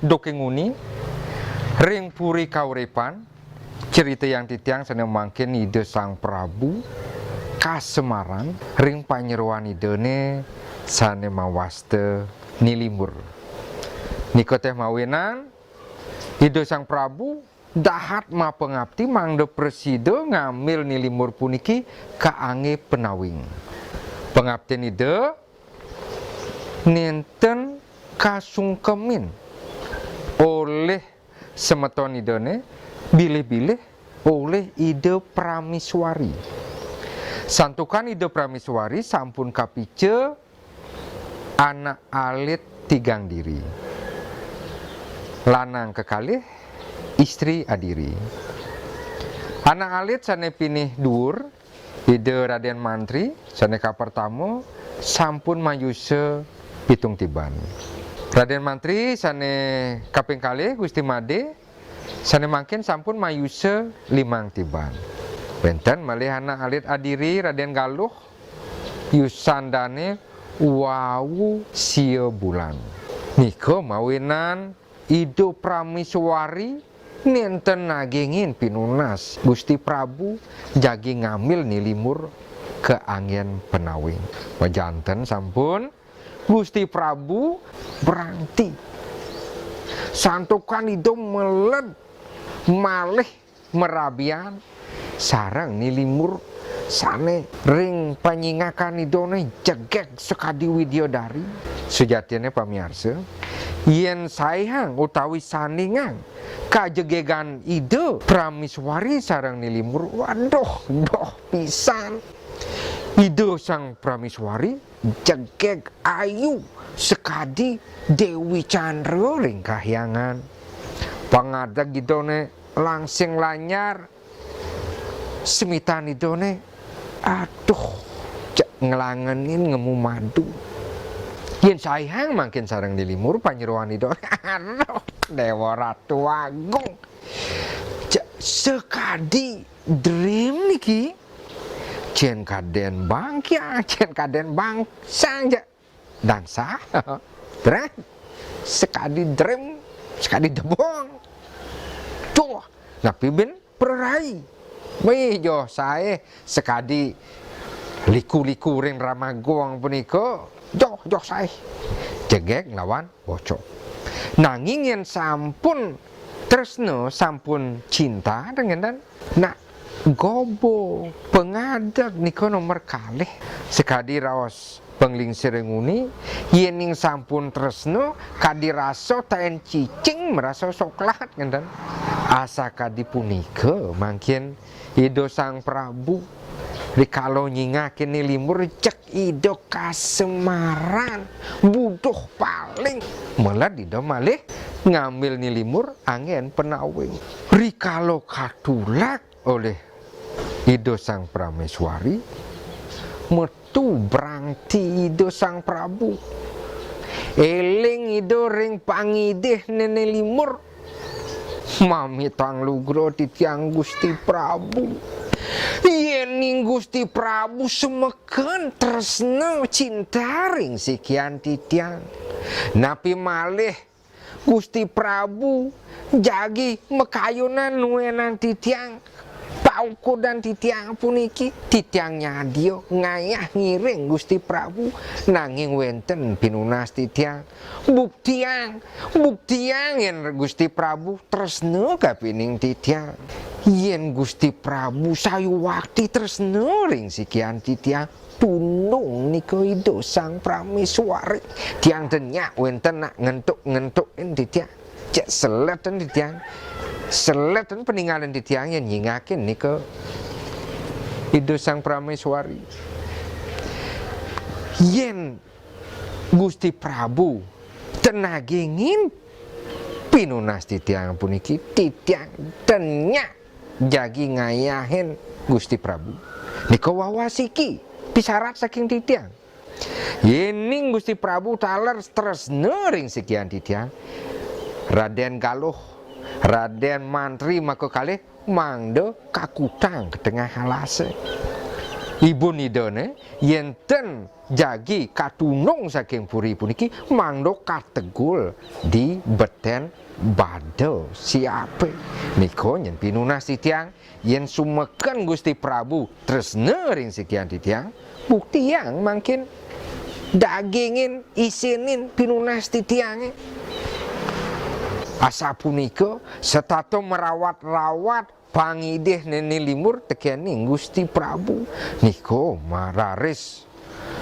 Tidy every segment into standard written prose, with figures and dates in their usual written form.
dokenguni ring puri kauripan cerita yang titiang sana mangkin ide Sang Prabu kasemaran ring panyeruan idene sana mawaste nilimur niko teh mawinan ide Sang Prabu dahat ma pengabdi mangde preside ngambil nilimur puniki kaange penawing pengabdi ide nenten kasungkemin oleh semeton idene bilih-bilih oleh ide Prameswari. Santukan ide Prameswari sampun kapice anak alit tigang diri. Lanang kekalih, istri adiri. Anak alit sane pinih dhuwur, ide Raden Mantri sane kapertamo sampun mayuse pitung tiban. Raden Mantri sane kaping kalih Gusti Made sane mangkin sampun mayuse limang tiban. Wenten malih anak alit adiri Raden Galuh yusandane wawu sia bulan. Niko mawinan ide Prameswari nenten nagingin pinunas Gusti Prabu jagi ngambil nilimur ke angin penawing. Wajanten sampun Gusti Prabu berhenti santukan itu meled malih merabian sarang nilimur sane ring panyingakan idone jegek sekadi widyodari sejatinya pamirsa yen sayang utawi saningan kajegegan ide Prameswari sarang nilimur waduh doh pisan ide Sang Prameswari jegek ayu sekadi Dewi Chandra ring kahyangan pangadag idone langsing lanyar semitan idone aduh ngelangenin ngemu madu yen sayang makin sarang nilimur panyeruan idone aduh Dewa Ratu Agung sekadi dream niki cen kaden bangkya cen kaden bangsang dan sah dream sekadi dream sekadi debong tuh napi ben perai mejo saya sekadi liku-liku ring ramagong puniko joh saya jegek lawan bocok nanging yen sampun tresno sampun cinta dengan nak gobo pengadak niko nomor kalih sekadi raos penglingsir nguni yening sampun tresno kadi raso taen cicing merasa soklat ngenten asa kadi punika mangkin ido Sang Prabu rikalo nyingakin nilimur cek ido kasemaran buduh paling malah ido malih ngambil nilimur angin penawing rikalo katulak oleh ido Sang Prameswari metu berangti ido Sang Prabu eling ido ring pangidih nene limur mami tang lugro titiang Gusti Prabu yening Gusti Prabu semeken tresna cinta ring sekian titiang napi malih Gusti Prabu jagi mekayunan nuenan titiang pauku dan titiang puniki titiangnya dio ngayah ngiring Gusti Prabu nanging wenten pinunas titiang buktiang yen Gusti Prabu tresna kapining titiang yen Gusti Prabu sayu wakti tresna ring sikian titiang tunung niko ido Sang Prameswari tiang tenyak wenten nak ngentuk-ngentukin titiang cek seleten titiang seleten peninggalan titiang yang nyingakin niko ido Sang Prameswari yen Gusti Prabu tenagingin pinunas titiang puniki titiang tenyak jagi ngayahin Gusti Prabu niko wawasiki pisarat saking titiang yening Gusti Prabu taler tresna ring sekian titiang Raden Galuh Raden Mantri maka kalih mangde kakutang ke tengah halase ibu nidone yenten jagi katunung saking puri puniki mangdo kategul di beten badel siape niko nyen pinunas titiang yen sumeken Gusti Prabu tresna ring sekian titiang bukti yang mungkin dagingin isinin pinunas titiange asa punika setato merawat-rawat pangidih neni limur tekening Gusti Prabu niko mararis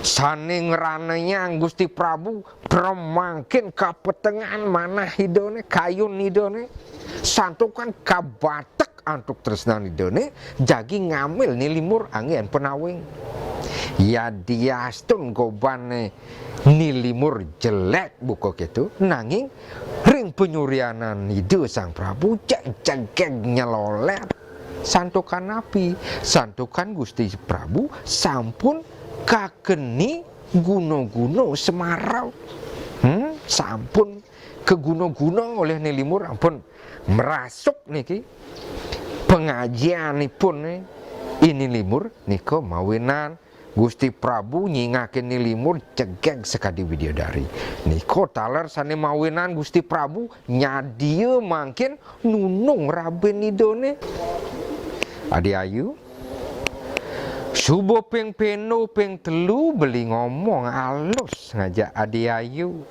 saning ranenya Gusti Prabu premangkin kapetengan mana hidone kayun hidone santukan kabatek antuk tresnan hidone jagi ngambil ni limur angin penawing ya diastun gobane ni limur jelek buko gitu nanging ring penyurianan hidup sang Prabu cek nyelolet santukan napi santukan Gusti Prabu sampun kakeni guno-guno Semarau sampun ke guno-guno oleh nilimur ampun merasuk niki pengajianipun ini limur niko mawinan Gusti Prabu nyingaken nilimur cegeg sekadi widodari niko taler sane mawinan Gusti Prabu nyadia mangkin nunung raben nidone adi ayu subuh ping peno ping telu beli ngomong alus ngajak adi ayu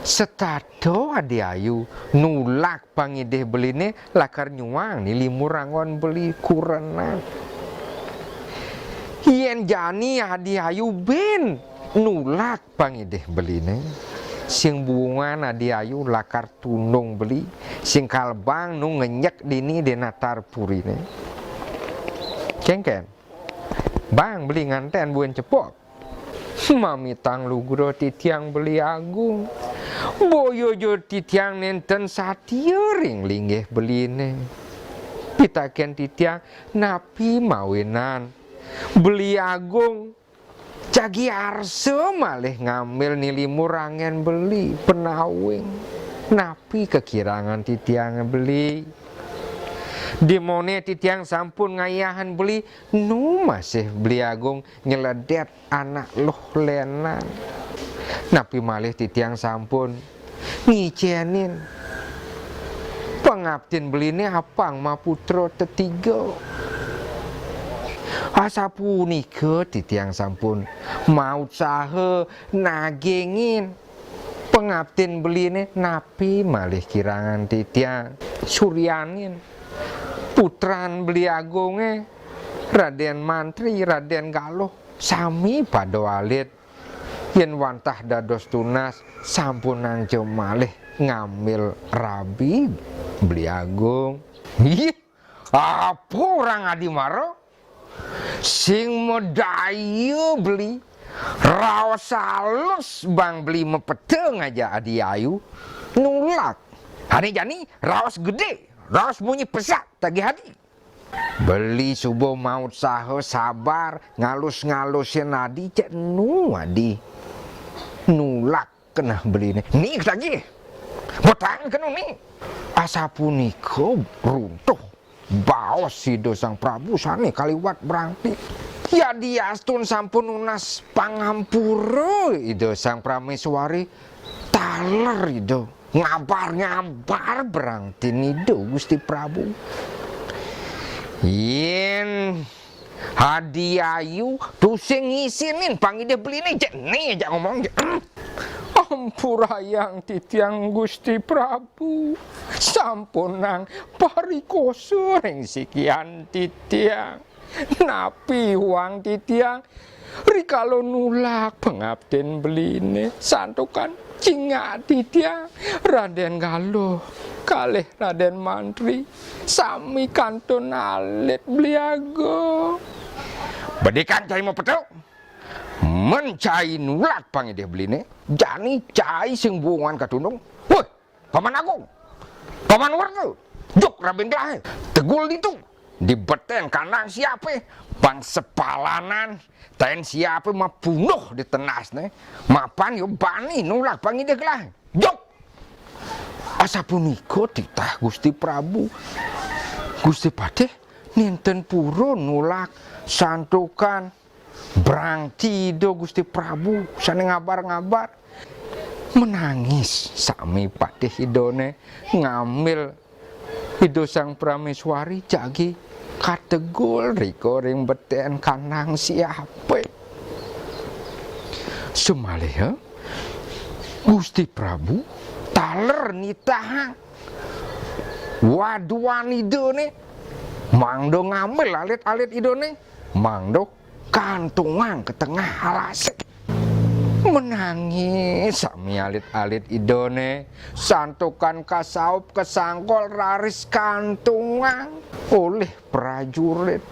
setado adi ayu nulak pangideh beline lakar nyuang ni limurangon beli kurenan yen jani adi ayu ben nulak pangideh beline sing buungan adi ayu lakar tunung beli sing kalbang nu ngenyek dini denatar purine kengken bang beli nganten buen cepok mami tang lugro titiang beli agung boyo jo titiang nenten satiering linggih beline pitaken titiang napi mawinan beli agung jagi arse malih ngambil nilimur angen beli penawing napi kekirangan titiang beli dimone titiang sampun ngayahan beli nu masih beli agung nyeledet anak loh lenan napi malih titiang sampun ngicenin pengabdin beline apang maputro tetiga asa punika titiang sampun maut sahe nagingin pengabdin beline napi malih kirangan titiang suryanin putran beli agunge Raden Mantri Raden Galuh sami pada walit yen wantah dados tunas sampun nangjo malih ngambil rabi beli agung ih apa orang adimaro sing medayu beli raos halus bang beli mepeteng aja adi ayu nulak hari jani raos gede raos bunyi pesat tagi hati beli subuh maut saho sabar ngalus-ngalusin adi cek nu adi nulak kena beli nih lagi botan kena nih asapuniko runtuh baos si dosang Prabu sani kaliwat berangti ya diastun sampun unas pangampura ido sang Prameswari taler ido ngabar berangti nido Gusti Prabu yen Hadi Ayu tusing ngisinin pangide beli nih cek nih aja ngomong ampurayang titiang Gusti Prabu sampunang parikoso ring sikian titiang napi uang titiang rikalo nulak pengabden beline santukan cinga titiang Raden Galuh kalih Raden Mantri sami kantun alit beliago bedikan cai mau petuk mencai nulak pangideh beline jani cai sing buungan katunung woi paman agung paman warga juk Raben Galuh tegul itu di beten kanang siapa bang sepalanan ten siapa mah bunuh di tenasne mapan yo bani nulak pangideh Galuh juk asa punika titah Gusti Prabu Gusti Patih ninten purun nulak santukan berangti do Gusti Prabu sane ngabar-ngabar menangis sami patih idone ngambil ido sang prameswari jagi kategul riko ring beten kanang siape sumaleha Gusti Prabu taler nitahang waduan idone mangdo ngambil alit-alit idone mangdo kantungan ke tengah alase menangis sami alit-alit idone santukan kasaup kesangkol raris kantungan oleh prajurit